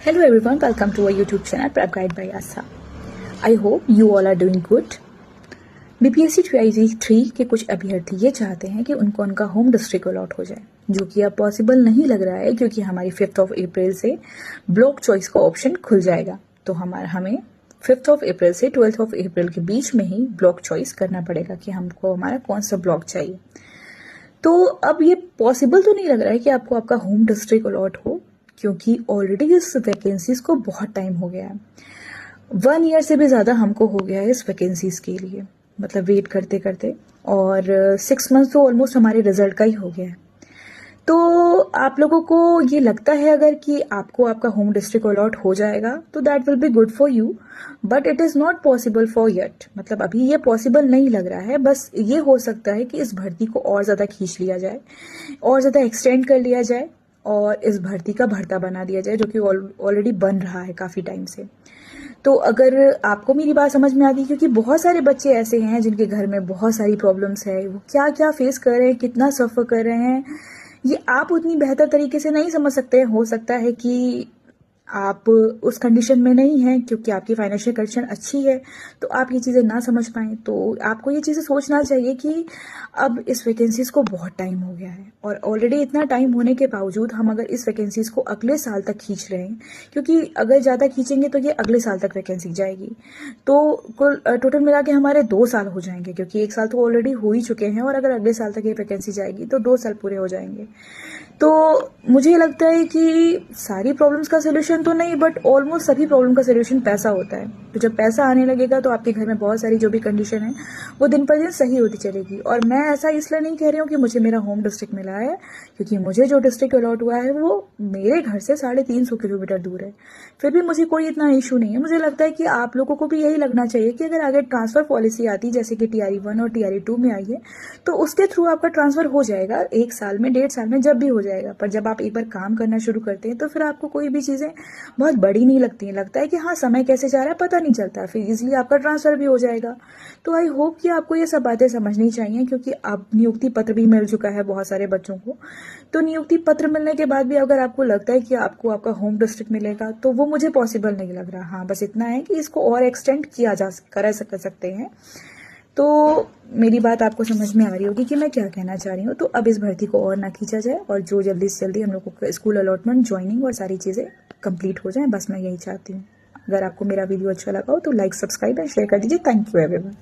Hello everyone, welcome to our YouTube channel Prep Guide by Asa. I hope you all are doing good. BPSC 2023 के कुछ अभ्यर्थी ये चाहते हैं कि उनको उनका होम डिस्ट्रिक्ट अलॉट हो जाए, जो कि अब पॉसिबल नहीं लग रहा है क्योंकि हमारी 5 अप्रैल से ब्लॉक चॉइस का ऑप्शन खुल जाएगा। तो हमें 5 अप्रैल से 12 अप्रैल के बीच में ही ब्लॉक चॉइस करना पड़ेगा कि हमको हमारा कौन सा ब्लॉक चाहिए। तो अब ये पॉसिबल तो नहीं लग रहा है कि आपको आपका होम डिस्ट्रिक्ट अलॉट हो, क्योंकि ऑलरेडी इस वैकेंसीज को बहुत टाइम हो गया है। 1 ईयर से भी ज़्यादा हमको हो गया है इस वैकेंसीज के लिए, मतलब वेट करते करते, और 6 मंथ तो ऑलमोस्ट हमारे रिजल्ट का ही हो गया है। तो आप लोगों को ये लगता है अगर कि आपको आपका होम डिस्ट्रिक्ट अलॉट हो जाएगा तो that will be good for you, but it is not possible for yet. मतलब अभी ये पॉसिबल नहीं लग रहा है। बस ये हो सकता है कि इस भर्ती को और ज़्यादा खींच लिया जाए, और ज़्यादा एक्सटेंड कर लिया जाए, और इस भर्ती का भर्ता बना दिया जाए, जो कि ऑलरेडी बन रहा है काफ़ी टाइम से। तो अगर आपको मेरी बात समझ में आती है, क्योंकि बहुत सारे बच्चे ऐसे हैं जिनके घर में बहुत सारी प्रॉब्लम्स है, वो क्या क्या फेस कर रहे हैं, कितना सफ़र कर रहे हैं, ये आप उतनी बेहतर तरीके से नहीं समझ सकते हैं। हो सकता है कि आप उस कंडीशन में नहीं हैं क्योंकि आपकी फाइनेंशियल कंडीशन अच्छी है, तो आप ये चीज़ें ना समझ पाएँ। तो आपको ये चीज़ें सोचना चाहिए कि अब इस वैकेंसीज को बहुत टाइम हो गया है, और ऑलरेडी इतना टाइम होने के बावजूद हम अगर इस वैकेंसीज को अगले साल तक खींच रहे हैं, क्योंकि अगर ज़्यादा खींचेंगे तो ये अगले साल तक वैकेंसी जाएगी। तो कुल टोटल मिला के हमारे 2 साल हो जाएंगे, क्योंकि 1 साल तो ऑलरेडी हो ही चुके हैं, और अगर अगले साल तक ये वैकेंसी जाएगी तो 2 साल पूरे हो जाएंगे। तो मुझे लगता है कि सारी प्रॉब्लम्स का सोल्यूशन तो नहीं, बट ऑलमोस्ट सभी प्रॉब्लम का सोल्यूशन पैसा होता है। तो जब पैसा आने लगेगा तो आपके घर में बहुत सारी जो भी कंडीशन है वो दिन पर दिन सही होती चलेगी। और मैं ऐसा इसलिए नहीं कह रही हूँ कि मुझे मेरा होम डिस्ट्रिक्ट मिला है, क्योंकि मुझे जो डिस्ट्रिक्ट अलॉट हुआ है वो मेरे घर से 350 किलोमीटर दूर है, फिर भी मुझे कोई इतना इशू नहीं है। मुझे लगता है कि आप लोगों को भी यही लगना चाहिए कि अगर आगे ट्रांसफर पॉलिसी आती, जैसे कि TRE 1 और TRE 2 में आई है, तो उसके थ्रू आपका ट्रांसफर हो जाएगा 1 साल में, 1.5 साल में, जब भी हो जाएगा। पर जब आप एक बार काम करना शुरू करते हैं तो फिर आपको कोई भी चीज़ें बहुत बड़ी नहीं लगती हैं। लगता है कि हाँ, समय कैसे जा रहा है पता नहीं चलता, फिर इजीली आपका ट्रांसफर भी हो जाएगा। तो आई होप कि आपको ये सब बातें समझनी चाहिए, क्योंकि अब नियुक्ति पत्र भी मिल चुका है बहुत सारे बच्चों को। तो नियुक्ति पत्र मिलने के बाद भी अगर आपको लगता है कि आपको आपका होम डिस्ट्रिक्ट मिलेगा, तो वो मुझे पॉसिबल नहीं लग रहा। हाँ, बस इतना है कि इसको और एक्सटेंड किया जा सकते हैं। तो मेरी बात आपको समझ में आ रही होगी कि मैं क्या कहना चाह रही हूँ। तो अब इस भर्ती को और ना खींचा जाए, और जो जल्दी से जल्दी हम लोगों को स्कूल अलॉटमेंट, ज्वाइनिंग और सारी चीज़ें कंप्लीट हो जाएं, बस मैं यही चाहती हूँ। अगर आपको मेरा वीडियो अच्छा लगा हो तो लाइक, सब्सक्राइब एंड शेयर कर दीजिए। Thank you everyone.